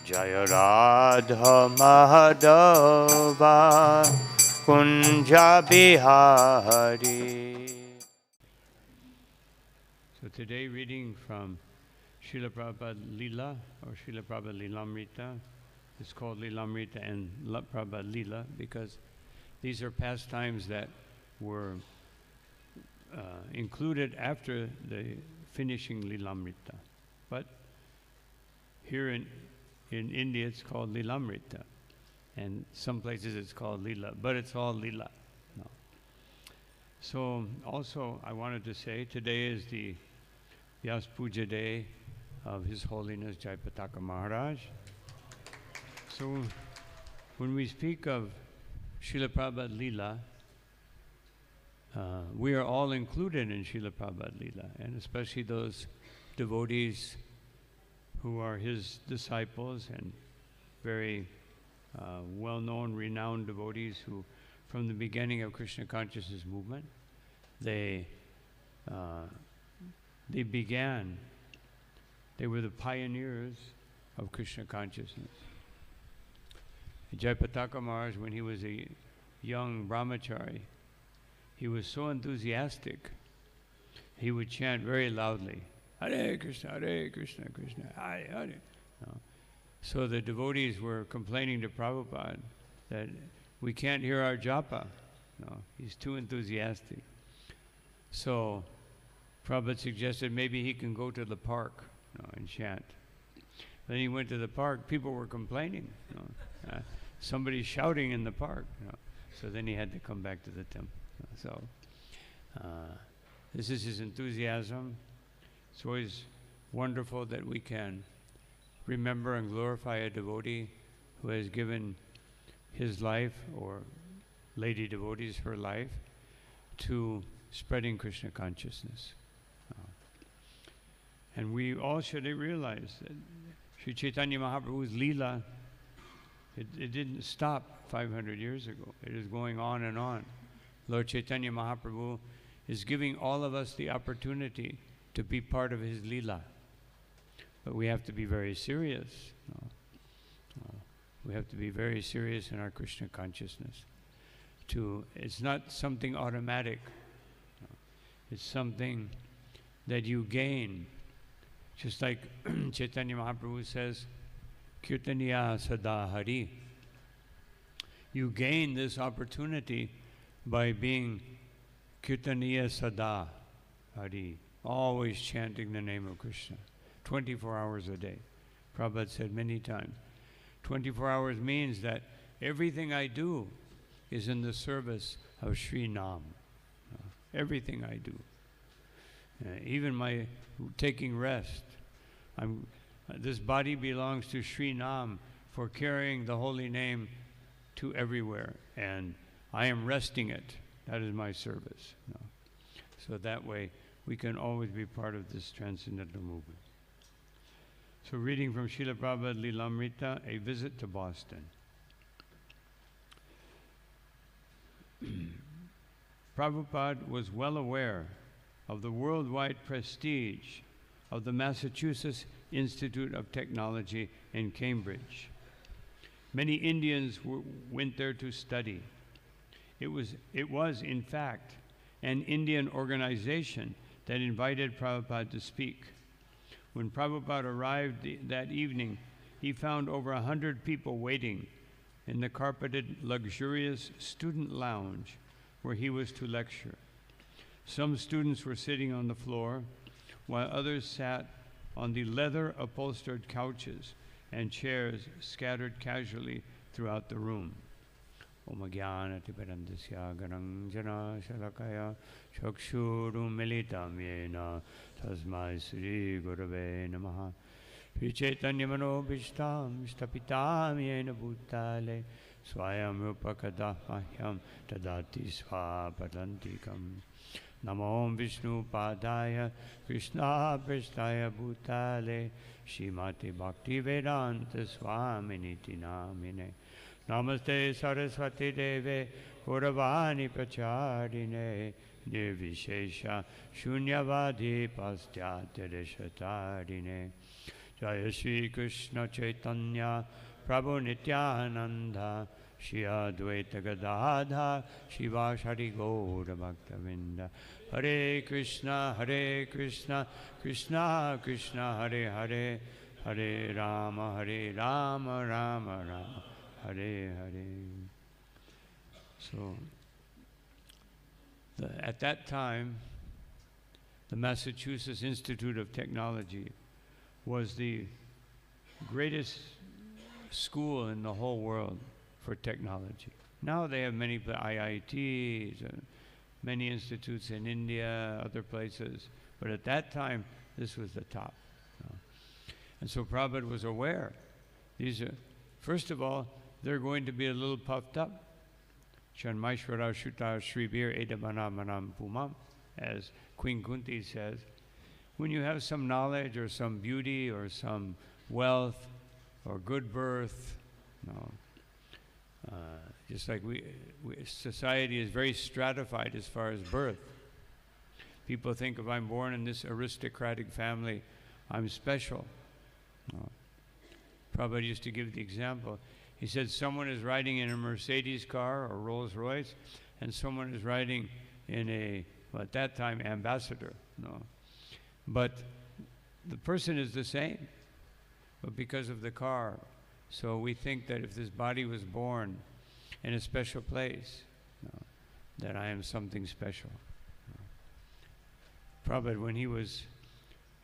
Jaya Radha Madhava Kunja Bihari. So today reading from Srila Prabhupada Leela or Srila Prabhupada Lilamrita. It's called Lilamrita and Prabhupada Leela because these are pastimes that were included after the finishing Lilamrita. But here in India it's called Lilamrita, and some places it's called Leela, but it's all Leela. No. So also I wanted to say today is the Vyas Puja day of His Holiness Jayapataka Maharaj. So when we speak of Srila Prabhupada Leela, we are all included in Srila Prabhupada Leela, and especially those devotees who are his disciples and very well-known, renowned devotees who, from the beginning of Krishna consciousness movement, they were the pioneers of Krishna consciousness. Jayapataka Maharaj, when he was a young brahmachari, he was so enthusiastic, he would chant very loudly, Hare Krishna, Krishna Hare Hare. No. So the devotees were complaining to Prabhupada that we can't hear our japa. No, he's too enthusiastic. So Prabhupada suggested maybe he can go to the park and chant. Then he went to the park, people were complaining. Somebody's shouting in the park. So then he had to come back to the temple. So this is his enthusiasm. It's always wonderful that we can remember and glorify a devotee who has given his life, or lady devotees her life, to spreading Krishna consciousness. And we all should realize that Sri Chaitanya Mahaprabhu's Leela, it didn't stop 500 years ago. It is going on and on. Lord Chaitanya Mahaprabhu is giving all of us the opportunity to be part of his Leela. But we have to be very serious. We have to be very serious in our Krishna consciousness. It's not something automatic. It's something that you gain. Just like Chaitanya Mahaprabhu says, Kirtaniya Sada Hari. You gain this opportunity by being Kirtaniya Sada Hari, always chanting the name of Krishna, 24 hours a day. Prabhupada said many times, 24 hours means that everything I do is in the service of Sri Nam. Everything I do. Even my taking rest. This body belongs to Sri Nam for carrying the holy name to everywhere, and I am resting it. That is my service. So that way we can always be part of this transcendental movement. So reading from Srila Prabhupada Lilamrita, A Visit to Boston. Prabhupada was well aware of the worldwide prestige of the Massachusetts Institute of Technology in Cambridge. Many Indians went there to study. It was, in fact, an Indian organization that invited Prabhupada to speak. When Prabhupada arrived that evening, he found over 100 people waiting in the carpeted, luxurious student lounge where he was to lecture. Some students were sitting on the floor, while others sat on the leather-upholstered couches and chairs scattered casually throughout the room. Om Jnana Timirandasya Ganang Jana Shalakaya Chakshurum Militam Yena Tasmai Sri Gurave Namaha Sri Chaitanya Manobhishtam Shtapitam Yena Bhutale Swayam Rupakadahyam Tadati Swapadantikam Namo Vishnu Padaya Krishna Prasthaya Bhutale Shrimati Bhakti Vedanta Swaminiti Namine Namaste Saraswati Deve Gauravani Pracharine Nirvishesha Shunyavadi Pastyatya Deshatarine Jaya Shri Krishna Chaitanya Prabhu Nityananda Shri Advaita Gadadha Shivashari Gaura Bhaktavinda Hare Krishna Krishna Krishna Hare Hare Hare Rama Rama Rama Hare Hare. So at that time, the Massachusetts Institute of Technology was the greatest school in the whole world for technology. Now they have many IITs, many institutes in India, other places, but at that time, this was the top. And so Prabhupada was aware. These are, first of all, they're going to be a little puffed up. Chanmaishvara Shuta Shribir Edamanam Pumam, as Queen Kunti says. When you have some knowledge or some beauty or some wealth or good birth, just like society is very stratified as far as birth. People think if I'm born in this aristocratic family, I'm special. Prabhupada used to give the example. He said someone is riding in a Mercedes car or Rolls Royce, and someone is riding in a, well, at that time, Ambassador. But the person is the same, but because of the car. So we think that if this body was born in a special place, that I am something special. Prabhupada, when he was,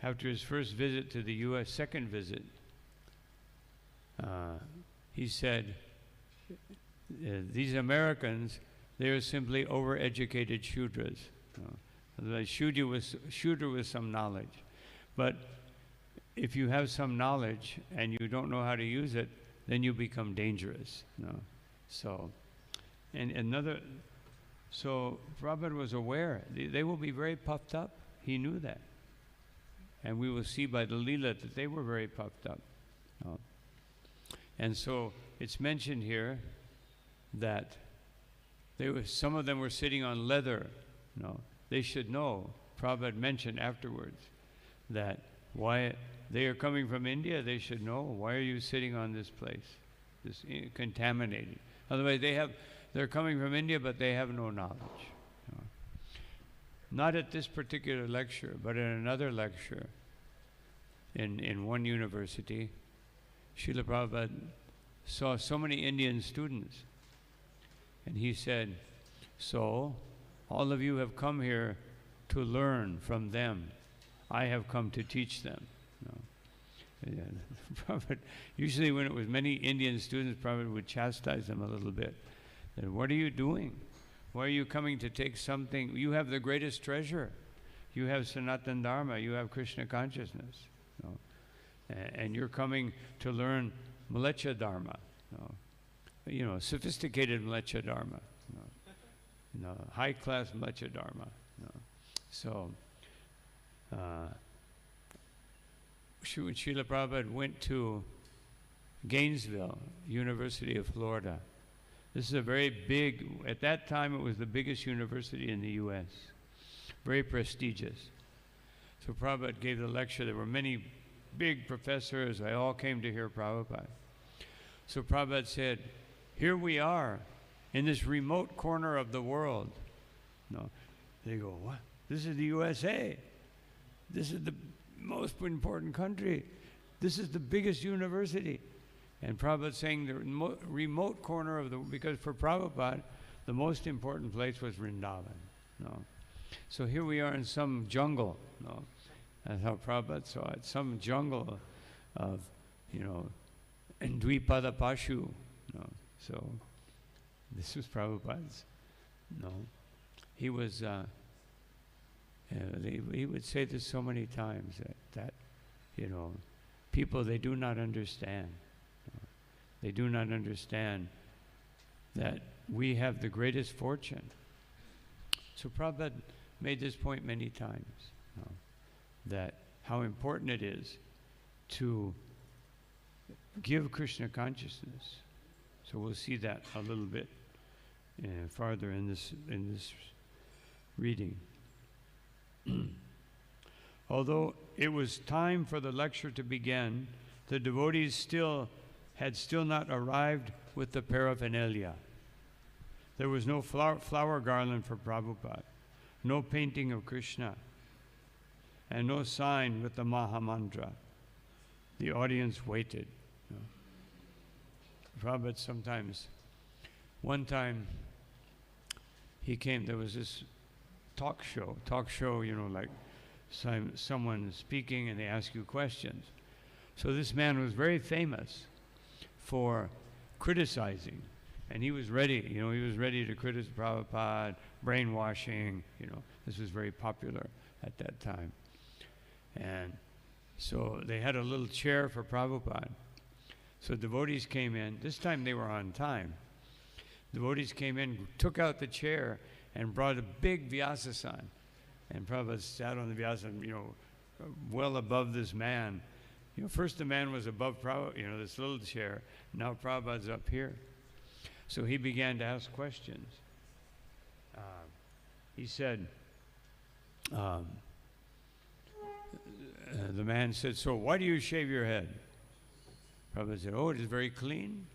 after his first visit to the U.S., second visit, he said, these Americans, they are simply overeducated Shudras. Shudra with some knowledge. But if you have some knowledge and you don't know how to use it, then you become dangerous. So, so Prabhupada was aware. They will be very puffed up. He knew that. And we will see by the Leela that they were very puffed up. And so it's mentioned here that some of them were sitting on leather. They should know. Prabhupada mentioned afterwards that why they are coming from India, they should know. Why are you sitting on this place? This contaminated. Otherwise, they're coming from India, but they have no knowledge. Not at this particular lecture, but in another lecture in one university, Srila Prabhupada saw so many Indian students, and he said, so all of you have come here to learn from them. I have come to teach them. Usually when it was many Indian students, Prabhupada would chastise them a little bit. Then, what are you doing? Why are you coming to take something? You have the greatest treasure. You have Sanatana Dharma. You have Krishna consciousness. And you're coming to learn Mleccha Dharma. Sophisticated Mleccha Dharma. High-class Mleccha Dharma. So, Srila Prabhupada went to Gainesville, University of Florida. This is a very big, at that time it was the biggest university in the U.S., very prestigious. So Prabhupada gave the lecture. There were many big professors. They all came to hear Prabhupada. So Prabhupada said, here we are in this remote corner of the world. They go, what? This is the USA. This is the most important country. This is the biggest university. And Prabhupada saying the remote corner of because for Prabhupada, the most important place was Vrindavan. So here we are in some jungle. That's how Prabhupada saw it. Some jungle of, Dvipada Pashu. So this was Prabhupada's. He was, he would say this so many times that people, they do not understand. They do not understand that we have the greatest fortune. So Prabhupada made this point many times, that how important it is to give Krishna consciousness. So we'll see that a little bit farther in this reading. Although it was time for the lecture to begin. The devotees had still not arrived with the paraphernalia. There was no flower garland for Prabhupada, no painting of Krishna, and no sign with the Maha Mantra. The audience waited. Prabhupada sometimes, one time he came, there was this talk show, like someone speaking and they ask you questions. So this man was very famous for criticizing, and he was ready, he was ready to criticize Prabhupada, brainwashing, this was very popular at that time. And so they had a little chair for Prabhupada. So devotees came in, this time they were on time. Devotees came in, took out the chair, and brought a big Vyasasan. And Prabhupada sat on the Vyasasan, well above this man. First the man was above Prabhupada, this little chair. Now Prabhupada's up here. So he began to ask questions. He said, the man said, "So why do you shave your head?" Prabhupada said, "Oh, it is very clean.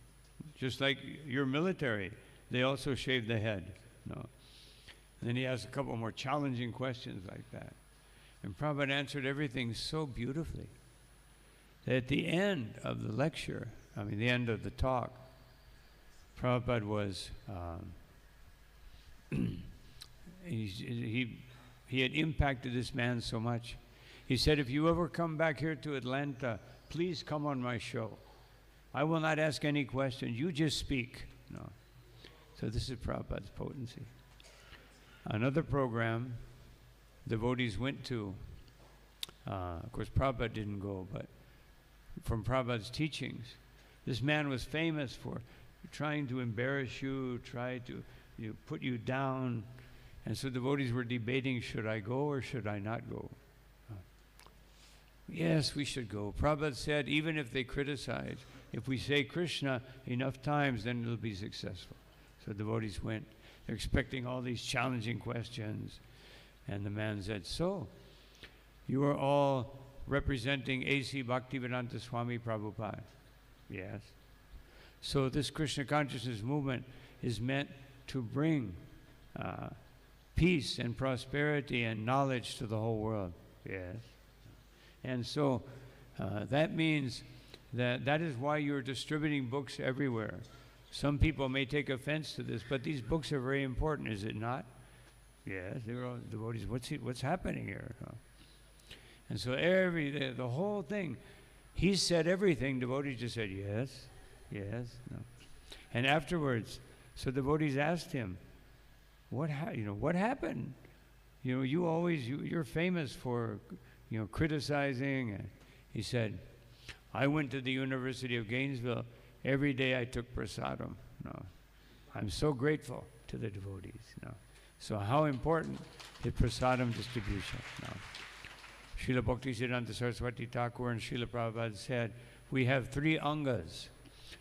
Just like your military, they also shave the head." No. And then he asked a couple more challenging questions like that. And Prabhupada answered everything so beautifully that at the end of the lecture, the end of the talk, Prabhupada was, he had impacted this man so much. He said, "If you ever come back here to Atlanta, please come on my show. I will not ask any questions. You just speak." No. So this is Prabhupada's potency. Another program devotees went to, of course Prabhupada didn't go, but from Prabhupada's teachings, this man was famous for trying to embarrass you, try to put you down. And so devotees were debating, should I go or should I not go? Yes, we should go. Prabhupada said, even if they criticize, if we say Krishna enough times, then it'll be successful. So devotees went. They're expecting all these challenging questions. And the man said, "So, you are all representing A.C. Bhaktivedanta Swami Prabhupada?" "Yes." "So this Krishna consciousness movement is meant to bring peace and prosperity and knowledge to the whole world?" "Yes." "And so that means that is why you're distributing books everywhere. Some people may take offense to this, but these books are very important, is it not?" "Yes." They were all devotees. What's happening here?" And so the whole thing, he said everything. Devotees just said yes, yes, no. And afterwards, so devotees asked him, what happened? You're famous for criticizing. And he said, "I went to the University of Gainesville. Every day I took prasadam." No. "I'm so grateful to the devotees." No. So how important is prasadam distribution? No. Srila Bhaktisiddhanta Saraswati Thakur and Srila Prabhupada said, we have 3 angas: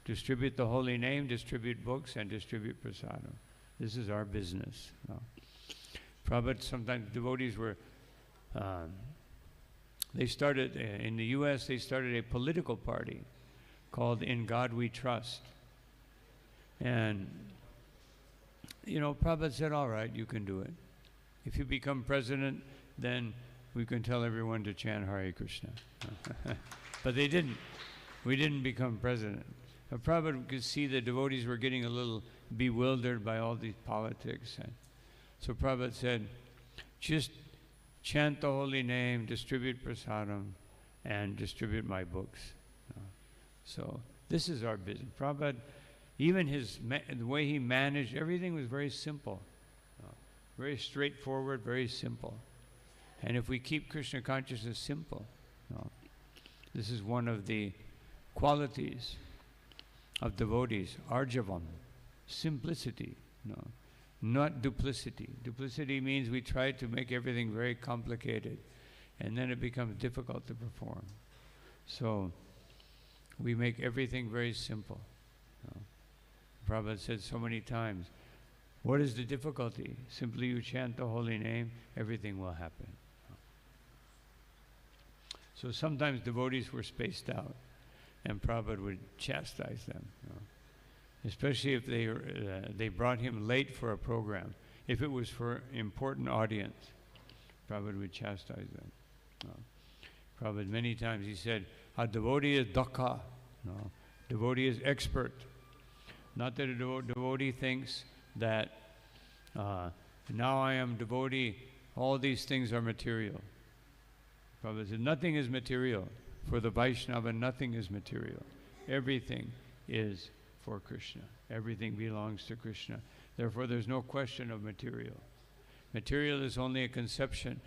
distribute the holy name, distribute books, and distribute prasadam. This is our business. No. Prabhupada, sometimes devotees were, they started, in the US, they started a political party called In God We Trust. And, Prabhupada said, all right, you can do it. If you become president, then we can tell everyone to chant Hare Krishna. But they didn't. We didn't become president. But Prabhupada could see the devotees were getting a little bewildered by all these politics. And so Prabhupada said, just chant the holy name, distribute prasadam, and distribute my books. So this is our business. Prabhupada, even the way he managed, everything was very simple. Very straightforward, very simple. And if we keep Krishna consciousness simple, this is one of the qualities of devotees, arjavam, simplicity, not duplicity. Duplicity means we try to make everything very complicated, and then it becomes difficult to perform. So we make everything very simple. Prabhupada said so many times, what is the difficulty? Simply you chant the holy name, everything will happen. So sometimes devotees were spaced out, and Prabhupada would chastise them, especially if they brought him late for a program. If it was for important audience, Prabhupada would chastise them. Prabhupada many times he said, a devotee is dakha, devotee is expert. Not that a devotee thinks that now I am devotee, all these things are material. Prabhupada said, nothing is material. For the Vaishnava, nothing is material. Everything is for Krishna. Everything belongs to Krishna. Therefore, there's no question of material. Material is only a conception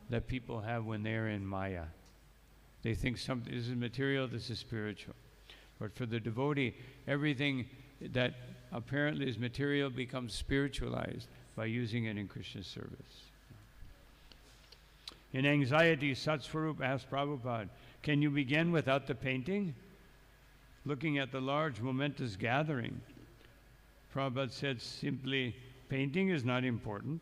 that people have when they're in Maya. They think something, this is material, this is spiritual. But for the devotee, everything that apparently is material becomes spiritualized by using it in Krishna's service. In anxiety, Satswarup asked Prabhupada, can you begin without the painting? Looking at the large momentous gathering, Prabhupada said simply, painting is not important.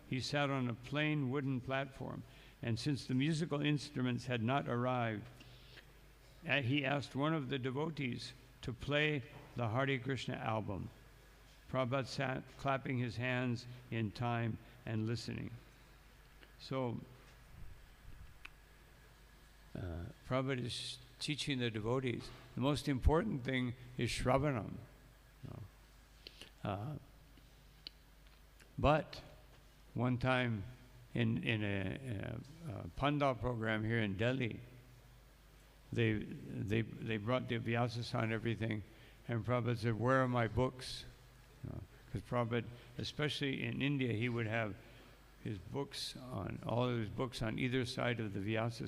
He sat on a plain wooden platform, and since the musical instruments had not arrived, he asked one of the devotees to play the Hare Krishna album. Prabhupada sat clapping his hands in time and listening. So, Prabhupada is teaching the devotees, the most important thing is Shravanam. But one time in a Pandal program here in Delhi, they brought the Vyasa and everything, and Prabhupada said, where are my books? Because Prabhupada, especially in India, he would have his books all of his books on either side of the Vyasa.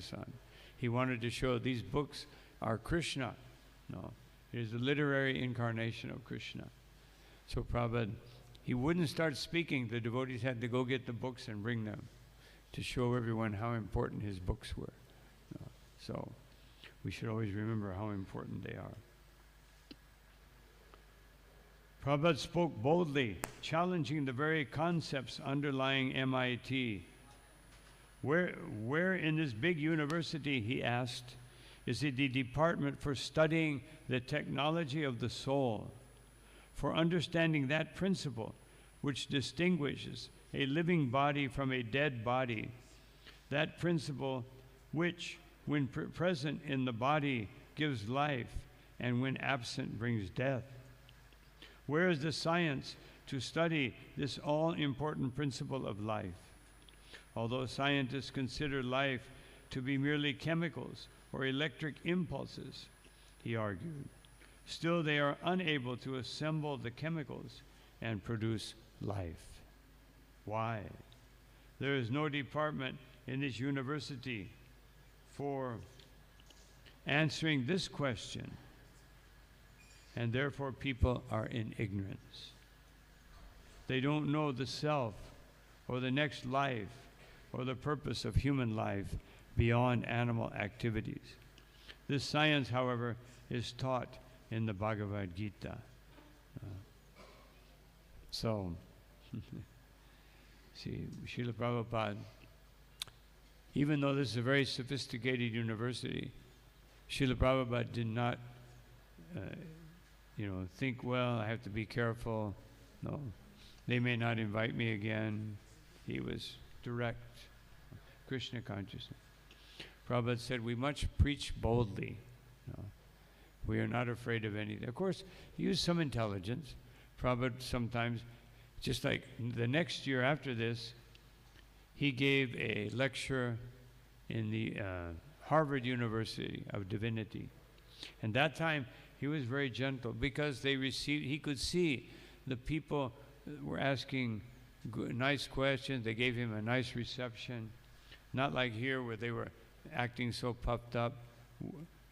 He wanted to show these books are Krishna. It is a literary incarnation of Krishna. So Prabhupada, he wouldn't start speaking. The devotees had to go get the books and bring them to show everyone how important his books were. So we should always remember how important they are. Prabhupada spoke boldly, challenging the very concepts underlying MIT. Where in this big university, he asked, is it the department for studying the technology of the soul, for understanding that principle which distinguishes a living body from a dead body, that principle which, when present in the body, gives life, and when absent brings death? Where is the science to study this all-important principle of life? Although scientists consider life to be merely chemicals or electric impulses, he argued, still they are unable to assemble the chemicals and produce life. Why? There is no department in this university for answering this question, and therefore people are in ignorance. They don't know the self or the next life or the purpose of human life beyond animal activities. This science, however, is taught in the Bhagavad Gita. See, Srila Prabhupada, even though this is a very sophisticated university, Srila Prabhupada did not think, well, I have to be careful. No, they may not invite me again. He was direct, Krishna consciousness. Prabhupada said, we must preach boldly. We are not afraid of anything. Of course, use some intelligence. Prabhupada sometimes, just like the next year after this, he gave a lecture in the Harvard University of Divinity. And that time, he was very gentle because he could see the people were asking nice questions. They gave him a nice reception. Not like here where they were acting so puffed up,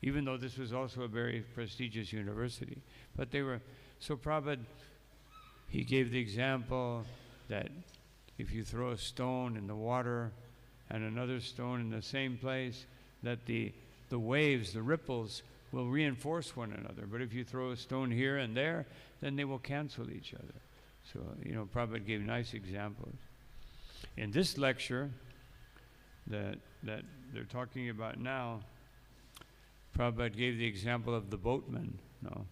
even though this was also a very prestigious university. But they were, so Prabhupada, he gave the example that if you throw a stone in the water and another stone in the same place, that the waves, the ripples, will reinforce one another. But if you throw a stone here and there, then they will cancel each other. So, Prabhupada gave nice examples. In this lecture, that they're talking about now, Prabhupada gave the example of the boatman. No,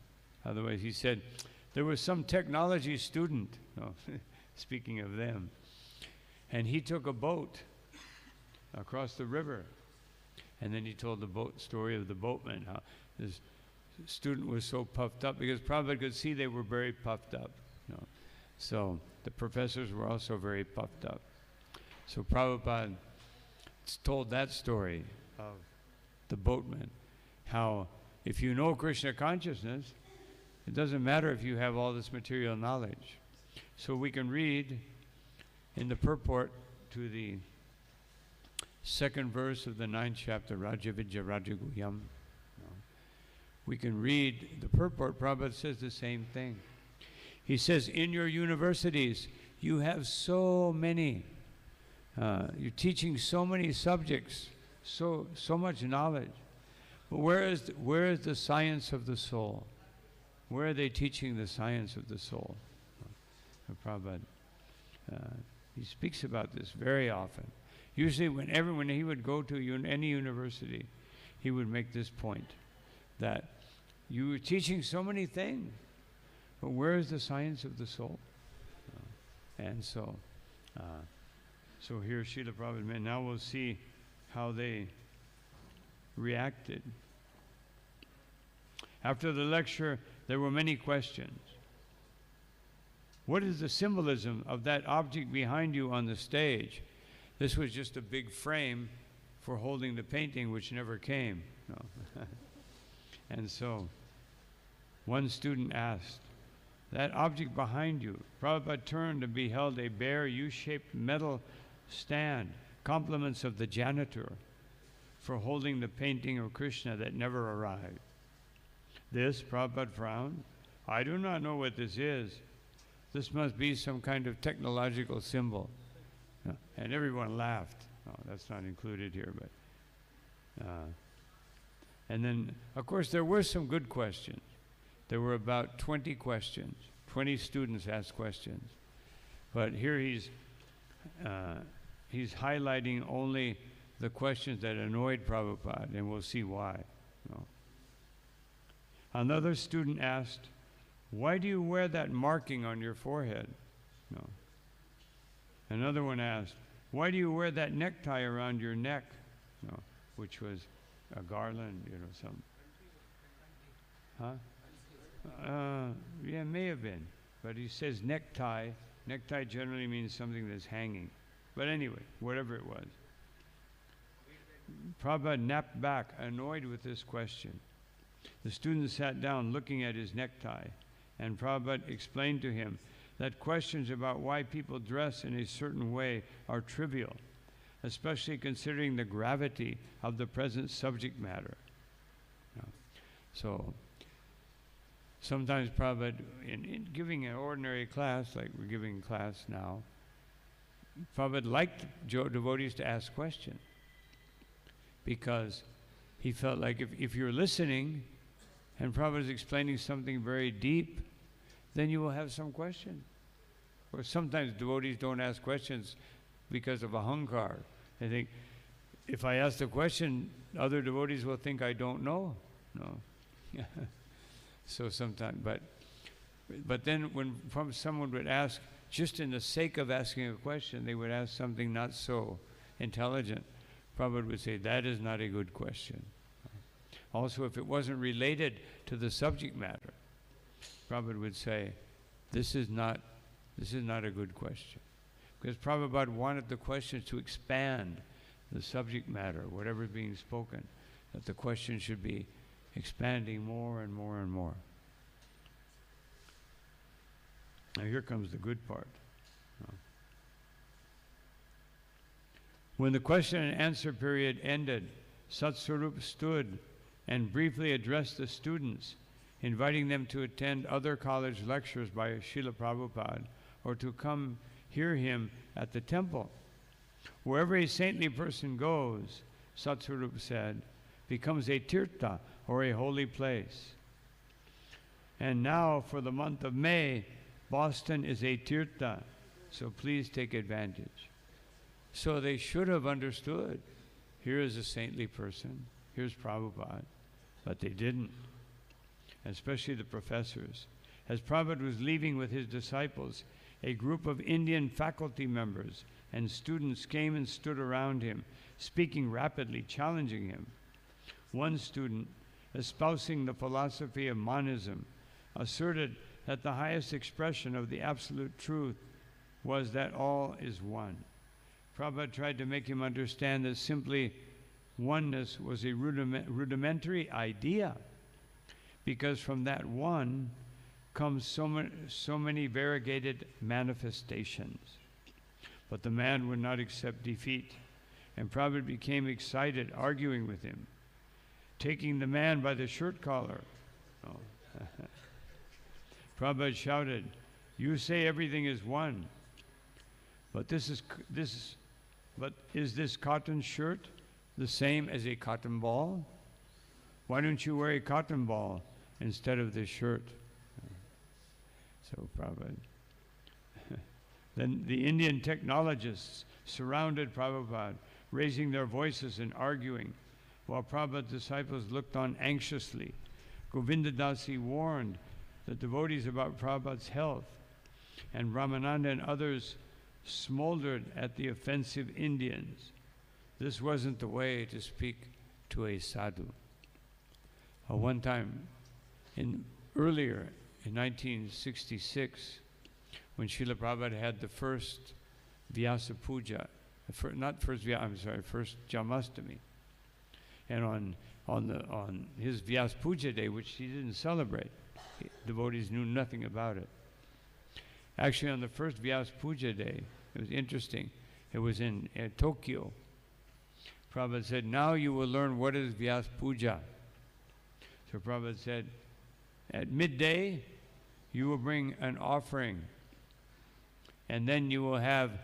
otherwise he said there was some technology student. No, speaking of them, and he took a boat across the river, and then he told the story of the boatman. How this student was so puffed up because Prabhupada could see they were very puffed up. You know. So the professors were also very puffed up. So Prabhupada told that story of the boatman, how if you know Krishna consciousness, it doesn't matter if you have all this material knowledge. So we can read in the purport to the second verse of the 9th chapter, Rajavidya Rajaguyam. We can read the purport. Prabhupada says the same thing. He says, in your universities, you have so many, you're teaching so many subjects, so much knowledge. But where is the science of the soul? Where are they teaching the science of the soul? Prabhupada, he speaks about this very often. Usually when he would go to any university, he would make this point, that you were teaching so many things, but where is the science of the soul? And so here Srila Prabhupada, now we'll see how they reacted. After the lecture, there were many questions. What is the symbolism of that object behind you on the stage? This was just a big frame for holding the painting, which never came. No. And so one student asked, that object behind you, Prabhupada turned and beheld a bare U-shaped metal stand, compliments of the janitor, for holding the painting of Krishna that never arrived. This, Prabhupada frowned. I do not know what this is. This must be some kind of technological symbol. And everyone laughed. No, that's not included here, but. And then, of course, there were some good questions. There were about 20 questions. 20 students asked questions. But here he's highlighting only the questions that annoyed Prabhupada, and we'll see why. No. Another student asked, why do you wear that marking on your forehead? No. Another one asked, why do you wear that necktie around your neck? No, which was a garland, some. Huh? Yeah, may have been. But he says necktie. Necktie generally means something that's hanging. But anyway, whatever it was. Prabhupada napped back, annoyed with this question. The student sat down looking at his necktie, and Prabhupada explained to him that questions about why people dress in a certain way are trivial, especially considering the gravity of the present subject matter. So sometimes Prabhupada, in giving an ordinary class, like we're giving class now, Prabhupada liked devotees to ask questions, because he felt like if you're listening and Prabhupada is explaining something very deep, then you will have some question. Or sometimes devotees don't ask questions because of ahankar. They think, if I ask the question, other devotees will think I don't know. No. So sometimes, but then when someone would ask, just in the sake of asking a question, they would ask something not so intelligent, Prabhupada would say, that is not a good question. Also, if it wasn't related to the subject matter, Prabhupada would say, this is not a good question. Because Prabhupada wanted the questions to expand the subject matter, whatever is being spoken, that the question should be expanding more and more and more. Now here comes the good part. When the question and answer period ended, Satsvarup stood and briefly addressed the students, inviting them to attend other college lectures by Srila Prabhupada or to come hear him at the temple. Wherever a saintly person goes, Satsvarup said, becomes a tirtha, or a holy place. And now for the month of May, Boston is a tirtha, so please take advantage. So they should have understood, here is a saintly person, here's Prabhupada, but they didn't, especially the professors. As Prabhupada was leaving with his disciples, a group of Indian faculty members and students came and stood around him, speaking rapidly, challenging him. One student, espousing the philosophy of monism, asserted that the highest expression of the absolute truth was that all is one. Prabhupada tried to make him understand that simply oneness was a rudimentary idea, because from that one comes so many variegated manifestations. But the man would not accept defeat, and Prabhupada became excited, arguing with him, taking the man by the shirt collar. Oh. Prabhupada shouted, "You say everything is one, but is this cotton shirt the same as a cotton ball? Why don't you wear a cotton ball instead of this shirt?" So Prabhupada. Then the Indian technologists surrounded Prabhupada, raising their voices and arguing, while Prabhupada's disciples looked on anxiously. Govindadasi warned the devotees about Prabhupada's health, and Ramananda and others smoldered at the offensive Indians. This wasn't the way to speak to a sadhu. One time, earlier in 1966, when Srila Prabhupada had the first Vyasa Puja, first Jamastami, and on his Vyasa Puja day, which he didn't celebrate, devotees knew nothing about it. Actually, on the first Vyasa Puja day, it was interesting. It was in Tokyo. Prabhupada said, "Now you will learn what is Vyasa Puja." So Prabhupada said, at midday, you will bring an offering, and then you will have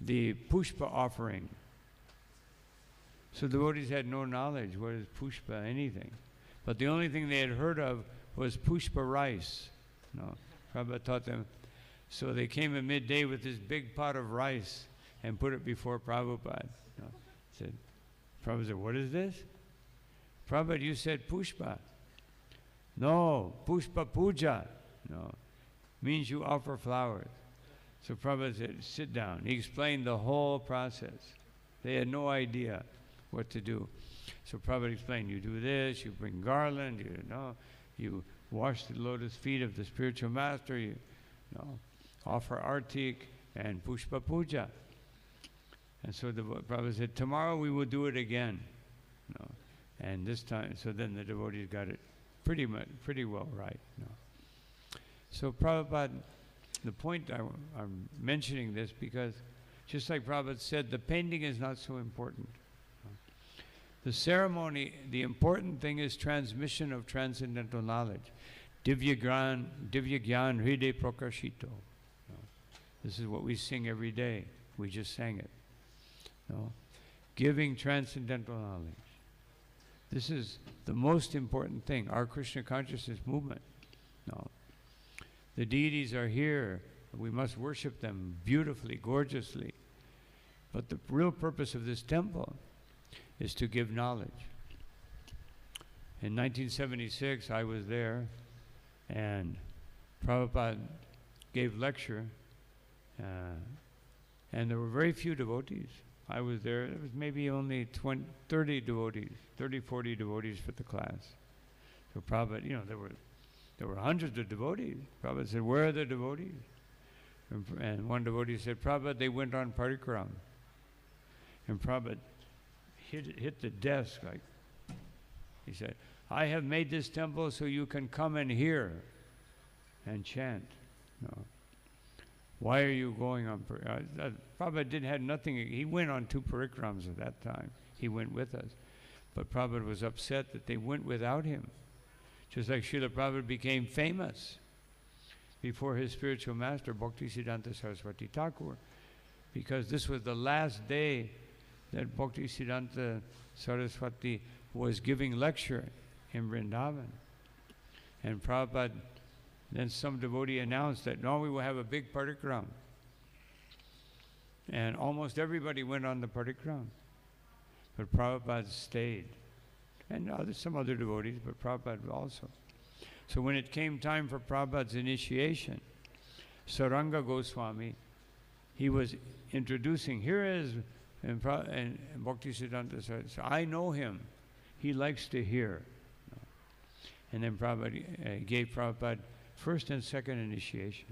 the pushpa offering. So devotees had no knowledge what is pushpa, anything. But the only thing they had heard of was pushpa rice. No, Prabhupada taught them. So they came at midday with this big pot of rice and put it before Prabhupada. No, Prabhupada said, "What is this?" "Prabhupada, you said pushpa." "No, pushpa puja." No, means you offer flowers. So Prabhupada said, "Sit down." He explained the whole process. They had no idea what to do. So Prabhupada explained, you do this, you bring garland, you wash the lotus feet of the spiritual master, you offer artik and pushpa puja. And so the Prabhupada said, "Tomorrow we will do it again." And this time, so then the devotees got it pretty well right. So Prabhupada, the point I'm mentioning this because just like Prabhupada said, the painting is not so important. The ceremony, the important thing is transmission of transcendental knowledge. Divya Gyan Hriday Prakashito. This is what we sing every day. We just sang it. Giving transcendental knowledge. This is the most important thing, our Krishna consciousness movement. The deities are here. We must worship them beautifully, gorgeously. But the real purpose of this temple is to give knowledge. In 1976, I was there, and Prabhupada gave lecture, and there were very few devotees. I was there, there was maybe only 30 devotees, 30, 40 devotees for the class. So Prabhupada, there were hundreds of devotees. Prabhupada said, "Where are the devotees?" And one devotee said, "Prabhupada, they went on parikram." And Prabhupada hit the desk like, he said, "I have made this temple so you can come and hear and chant. Why are you going on?" Prabhupada had nothing. He went on 2 parikrams at that time. He went with us. But Prabhupada was upset that they went without him. Just like Srila Prabhupada became famous before his spiritual master, Bhaktisiddhanta Saraswati Thakur, because this was the last day that Bhaktisiddhanta Saraswati was giving lecture in Vrindavan. And Prabhupada, then some devotee announced that, "No, we will have a big parikram." And almost everybody went on the parikrama. But Prabhupada stayed. And some other devotees, but Prabhupada also. So when it came time for Prabhupada's initiation, Saranga Goswami, he was introducing, here is, and Bhaktisiddhanta said, so I know him. He likes to hear. And then Prabhupada gave Prabhupada first and second initiation.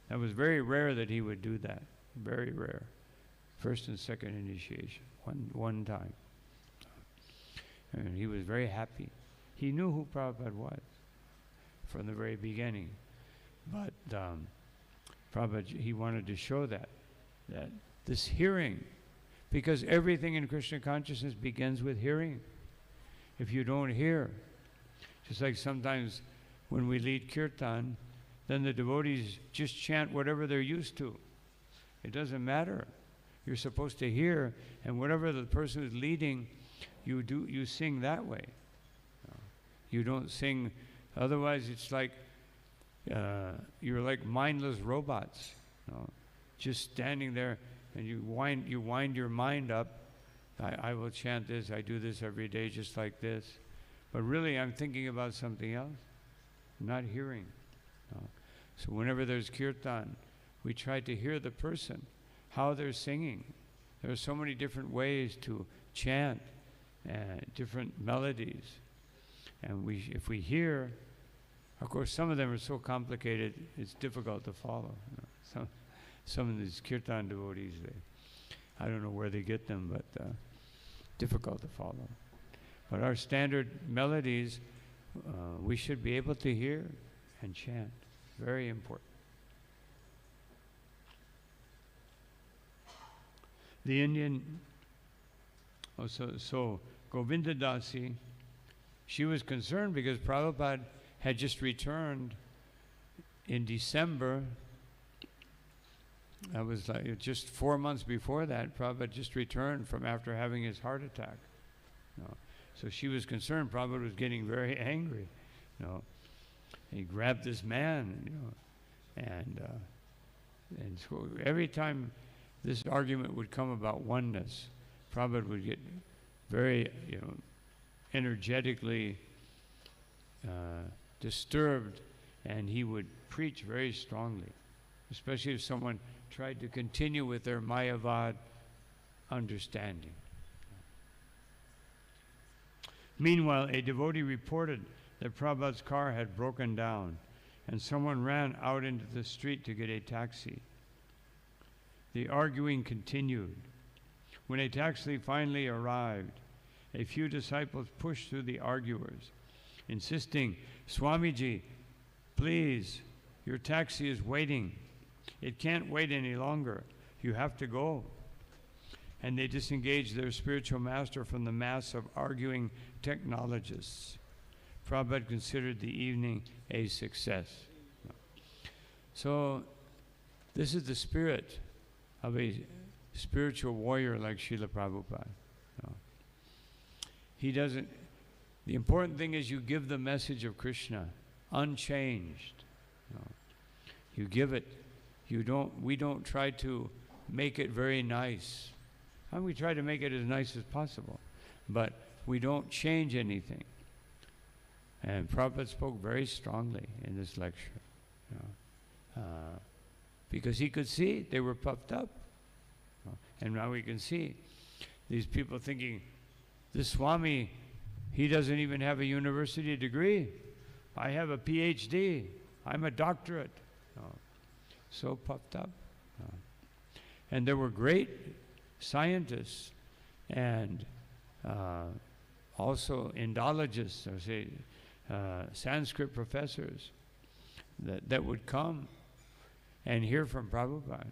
That was very rare that he would do that. Very rare. First and second initiation, one time. And he was very happy. He knew who Prabhupada was from the very beginning. But Prabhupada, he wanted to show that this hearing, because everything in Krishna consciousness begins with hearing. If you don't hear, just like sometimes when we lead kirtan, then the devotees just chant whatever they're used to. It doesn't matter. You're supposed to hear, and whatever the person is leading, you sing that way. You don't sing, otherwise it's like you're like mindless robots, just standing there, and you wind your mind up. I will chant this, I do this every day just like this. But really I'm thinking about something else, not hearing. So whenever there's kirtan, we try to hear the person, how they're singing. There are so many different ways to chant, different melodies. And if we hear, of course some of them are so complicated, it's difficult to follow. Some of these kirtan devotees, I don't know where they get them, but difficult to follow. But our standard melodies, we should be able to hear and chant. Very important. The Indian, so Govinda Dasi, she was concerned because Prabhupada had just returned in December. That was like just 4 months before that. Prabhupada just returned from after having his heart attack. So she was concerned. Prabhupada was getting very angry. He grabbed this man, and so every time this argument would come about oneness, Prabhupada would get very, energetically disturbed, and he would preach very strongly, especially if someone tried to continue with their Mayavad understanding. Meanwhile, a devotee reported that Prabhupada's car had broken down, and someone ran out into the street to get a taxi. The arguing continued. When a taxi finally arrived, a few disciples pushed through the arguers, insisting, "Swamiji, please, your taxi is waiting. It can't wait any longer. You have to go." And they disengaged their spiritual master from the mass of arguing technologists. Prabhupada considered the evening a success. So this is the spirit of a spiritual warrior like Srila Prabhupada. He doesn't, the important thing is you give the message of Krishna unchanged. You give it. We don't try to make it very nice. And we try to make it as nice as possible, but we don't change anything. And Prabhupada spoke very strongly in this lecture, because he could see they were puffed up. And now we can see these people thinking, this Swami, he doesn't even have a university degree. I have a Ph.D. I'm a doctorate. So puffed up. And there were great scientists and also Indologists, or say Sanskrit professors that would come and hear from Prabhupada.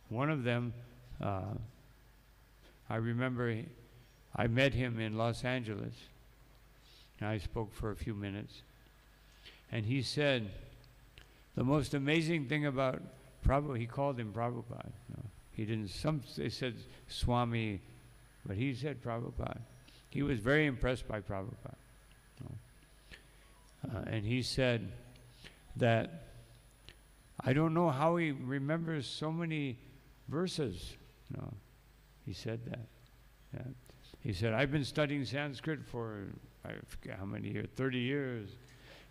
One of them, I remember I met him in Los Angeles, and I spoke for a few minutes, and he said, the most amazing thing about Prabhupada, he called him Prabhupada. He didn't, they said Swami, but he said Prabhupada. He was very impressed by Prabhupada. And he said that I don't know how he remembers so many verses, No, he said that. Yeah. He said, I've been studying Sanskrit for, I forget how many years, 30 years.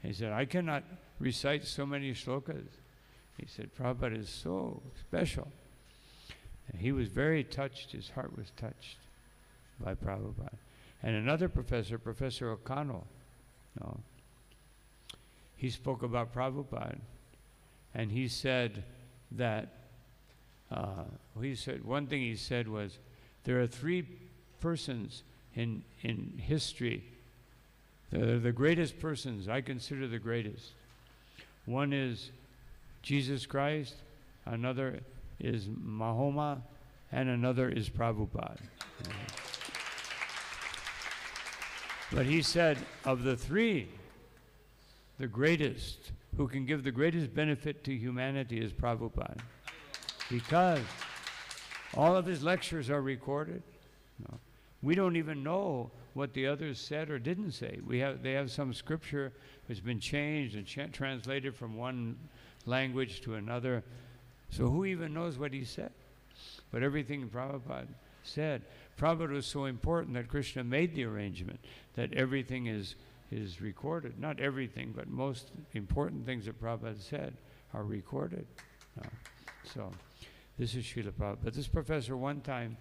He said, I cannot recite so many shlokas. He said, Prabhupada is so special. And he was very touched, his heart was touched by Prabhupada. And another professor, Professor O'Connell, no, he spoke about Prabhupada. And he said that, one thing he said was, there are three persons in history. They're the greatest persons, I consider the greatest. One is Jesus Christ, another is Mahoma, and another is Prabhupada. But he said, of the three, the greatest, who can give the greatest benefit to humanity is Prabhupada. Because all of his lectures are recorded. No. We don't even know what the others said or didn't say. They have some scripture which has been changed and translated from one language to another. So who even knows what he said? But everything Prabhupada said. Prabhupada was so important that Krishna made the arrangement that everything is recorded. Not everything, but most important things that Prabhupada said are recorded. So this is Srila Prabhupada. But this professor one time,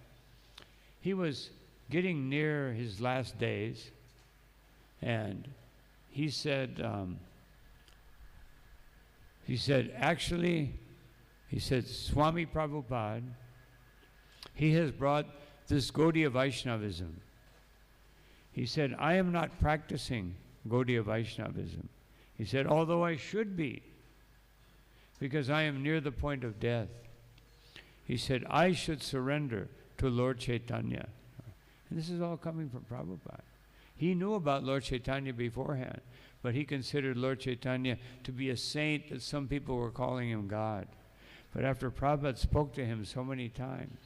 he was getting near his last days, and he said, Swami Prabhupada, he has brought this Gaudiya Vaishnavism. He said, I am not practicing Gaudiya Vaishnavism. He said, although I should be, because I am near the point of death. He said, I should surrender to Lord Chaitanya. And this is all coming from Prabhupada. He knew about Lord Chaitanya beforehand, but he considered Lord Chaitanya to be a saint that some people were calling him God. But after Prabhupada spoke to him so many times,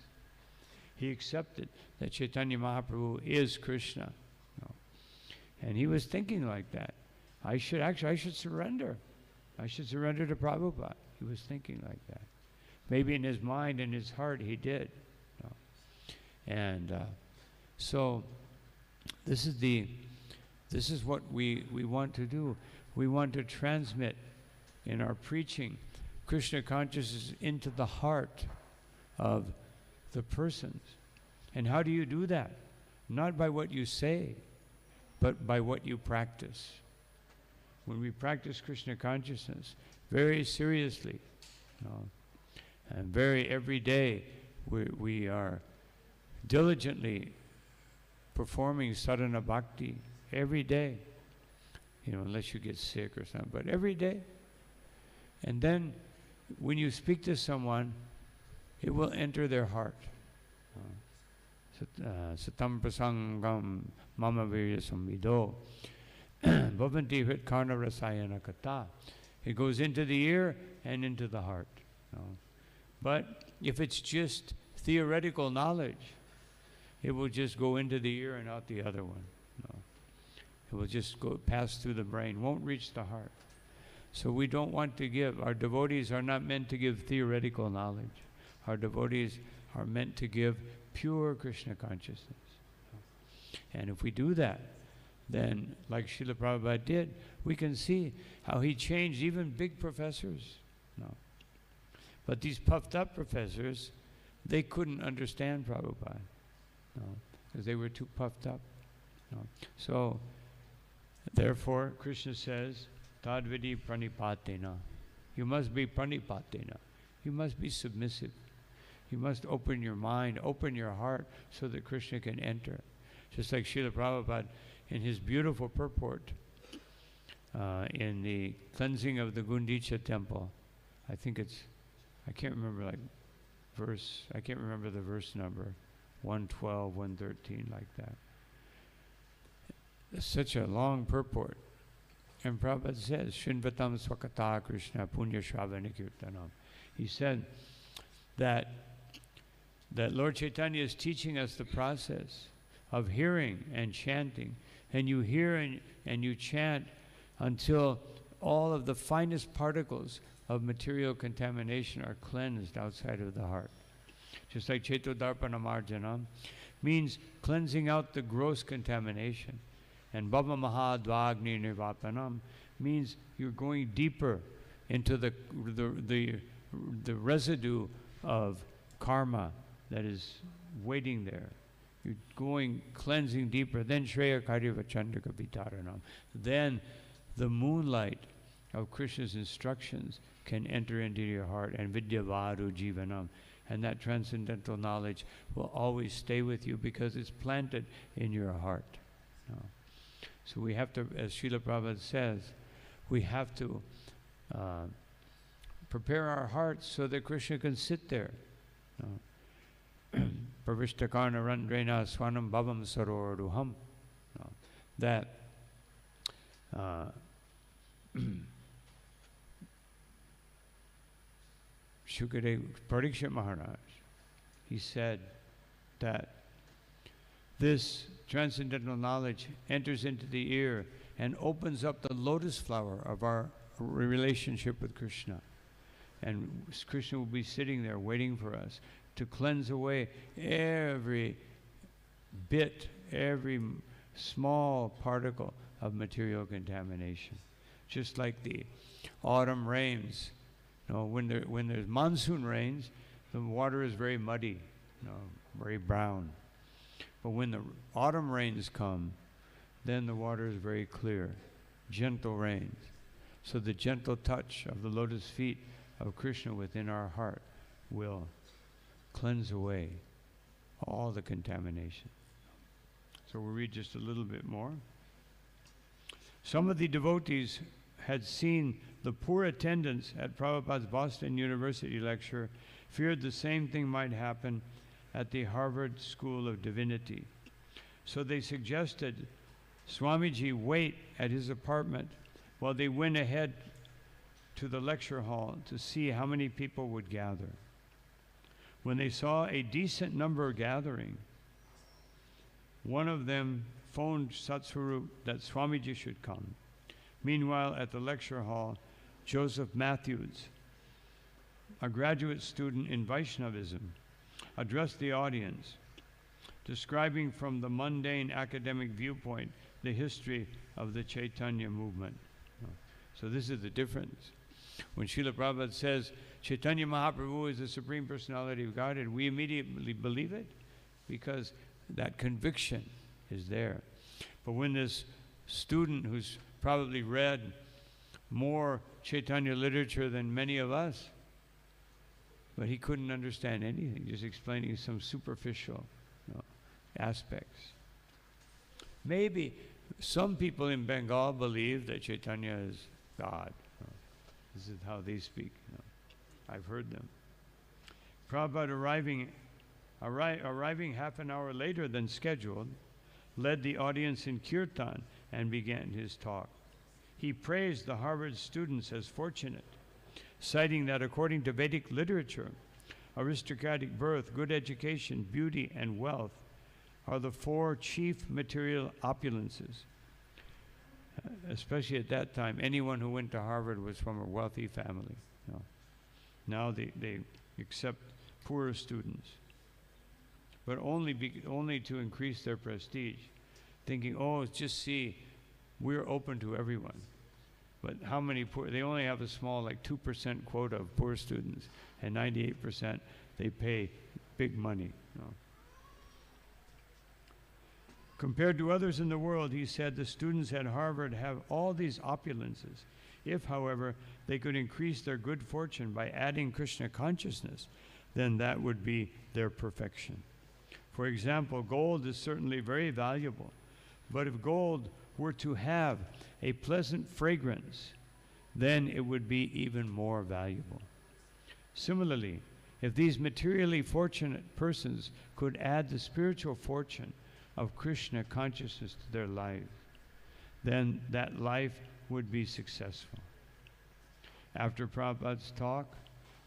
he accepted that Chaitanya Mahaprabhu is Krishna. And he was thinking like that. I should surrender. I should surrender to Prabhupada. He was thinking like that. Maybe in his mind and his heart he did. And so this is what we want to do. We want to transmit in our preaching Krishna consciousness into the heart of the persons. And how do you do that? Not by what you say, but by what you practice. When we practice Krishna consciousness very seriously, and every day we are diligently performing sadhana bhakti every day, unless you get sick or something, but every day. And then when you speak to someone, it will enter their heart. Satam prasangam mama virya samvido bhavanti hrit karna rasayana kata. It goes into the ear and into the heart. But if it's just theoretical knowledge, it will just go into the ear and out the other one. It will just pass through the brain, won't reach the heart. So we don't want to give. Our devotees are not meant to give theoretical knowledge. Our devotees are meant to give pure Krishna consciousness. And if we do that, then like Srila Prabhupada did, we can see how he changed even big professors. But these puffed up professors, they couldn't understand Prabhupada, because they were too puffed up. So, therefore, Krishna says, Tadvidi pranipatena. You must be pranipatena. You must be submissive. You must open your mind, open your heart, so that Krishna can enter. Just like Srila Prabhupada in his beautiful purport in the cleansing of the Gundicha temple. I can't remember I can't remember the verse number, 112, 113, like that. It's such a long purport. And Prabhupada says, Shinvatam Swakata Krishna Punya Shravana Kirtanam. He said that Lord Chaitanya is teaching us the process of hearing and chanting. And you hear and you chant until all of the finest particles of material contamination are cleansed outside of the heart. just like Chetodarpana Marjanam, means cleansing out the gross contamination. And Bhava Mahadvagni Nirvapanam means you're going deeper into the residue of karma that is waiting there. You're going, cleansing deeper. Then Shreya Kariva Chandrika Vitaranam. Then the moonlight of Krishna's instructions can enter into your heart, and Vidyavadu Jivanam. And that transcendental knowledge will always stay with you because it's planted in your heart. No. So we have to, as Srila Prabhupada says, we have to prepare our hearts so that Krishna can sit there. Pravishtakarna Randrena Swanam Bhavam Saroruham. That Shukadeva Parikshit Maharaj, he said that this transcendental knowledge enters into the ear and opens up the lotus flower of our relationship with Krishna. And Krishna will be sitting there waiting for us to cleanse away every bit, every small particle of material contamination. Just like the autumn rains. You know, when there's monsoon rains, the water is very muddy, you know, very brown. But when the autumn rains come, then the water is very clear, gentle rains. So the gentle touch of the lotus feet of Krishna within our heart will cleanse away all the contamination. So we'll read just a little bit more. Some of the devotees had seen the poor attendance at Prabhupada's Boston University lecture, feared the same thing might happen at the Harvard School of Divinity. So they suggested Swamiji wait at his apartment while they went ahead to the lecture hall to see how many people would gather. When they saw a decent number gathering, one of them phoned Satsvarup that Swamiji should come. Meanwhile, at the lecture hall, Joseph Matthews, a graduate student in Vaishnavism, addressed the audience, describing from the mundane academic viewpoint the history of the Chaitanya movement. So this is the difference. When Srila Prabhupada says Chaitanya Mahaprabhu is the Supreme Personality of Godhead, we immediately believe it because that conviction is there. But when this student who's probably read more Chaitanya literature than many of us, but he couldn't understand anything, just explaining some superficial aspects. Maybe some people in Bengal believe that Chaitanya is God. This is how they speak. I've heard them. Prabhupada arriving half an hour later than scheduled, led the audience in kirtan and began his talk. He praised the Harvard students as fortunate, citing that according to Vedic literature, aristocratic birth, good education, beauty, and wealth are the four chief material opulences. Especially at that time, anyone who went to Harvard was from a wealthy family. Now they accept poorer students, but only to increase their prestige, thinking, oh, just see, we're open to everyone. But how many poor? They only have a small, like 2% quota of poor students, and 98% they pay big money. Compared to others in the world, he said, the students at Harvard have all these opulences. If, however, they could increase their good fortune by adding Krishna consciousness, then that would be their perfection. For example, gold is certainly very valuable, but if gold were to have a pleasant fragrance, then it would be even more valuable. Similarly, if these materially fortunate persons could add the spiritual fortune of Krishna consciousness to their life, then that life would be successful. After Prabhupada's talk,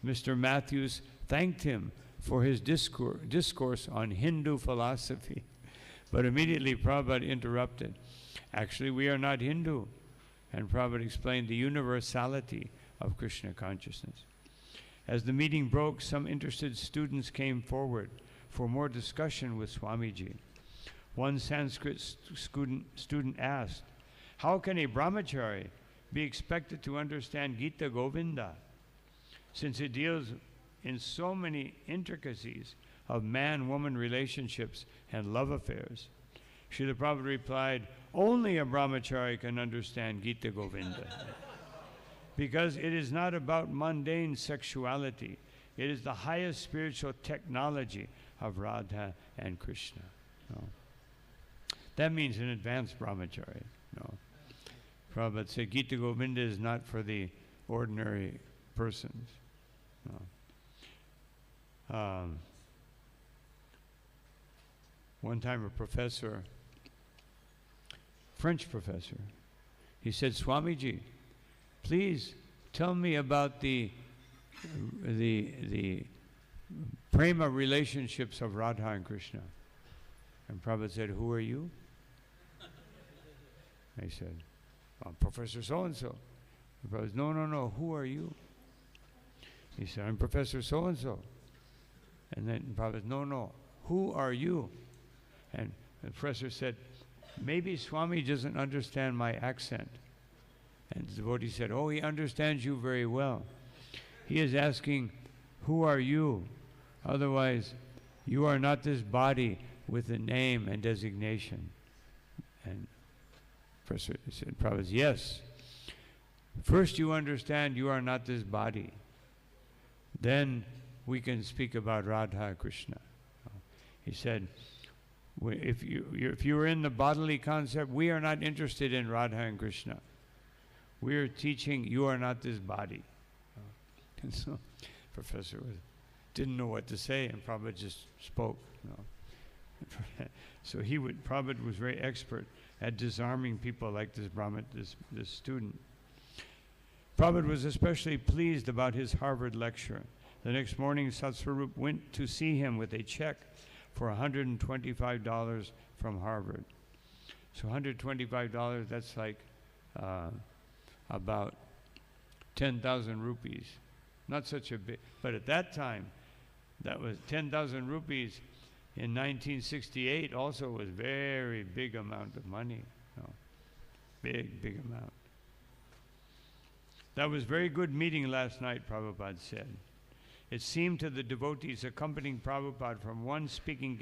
Mr. Matthews thanked him for his discourse on Hindu philosophy. But immediately Prabhupada interrupted. Actually, we are not Hindu. And Prabhupada explained the universality of Krishna consciousness. As the meeting broke, some interested students came forward for more discussion with Swamiji. One Sanskrit student asked, "How can a brahmachari be expected to understand Gita Govinda, since it deals in so many intricacies of man-woman relationships and love affairs?" Srila Prabhupada replied, "Only a brahmachari can understand Gita Govinda, because it is not about mundane sexuality. It is the highest spiritual technology of Radha and Krishna." No. That means an advanced brahmachari. No. Prabhupada said Gita Govinda is not for the ordinary persons. No. One time a professor, French professor, he said, "Swamiji, please tell me about the prema relationships of Radha and Krishna." And Prabhupada said, "Who are you?" I said, "I'm Professor so-and-so." And Prabhupada said, No, who are you?" He said, "I'm Professor so-and-so." And then Prabhupada said, No, who are you?" And the professor said, "Maybe Swami doesn't understand my accent." And the devotee said, "Oh, he understands you very well. He is asking, who are you? Otherwise, you are not this body with a name and designation." And Professor said, "Prabhupada, yes. First you understand you are not this body. Then we can speak about Radha Krishna." He said, if you are in the bodily concept, we are not interested in Radha and Krishna. We are teaching you are not this body. And so Professor didn't know what to say, and Prabhupada just spoke. So Prabhupada was very expert at disarming people like this student. Prabhupada was especially pleased about his Harvard lecture. The next morning, Satsvarup went to see him with a check for $125 from Harvard. So $125, that's like about 10,000 rupees. Not such a big, but at that time, that was 10,000 rupees in 1968 also was very big amount of money. Big amount. That was very good meeting last night, Prabhupada said. It seemed to the devotees accompanying Prabhupada from one speaking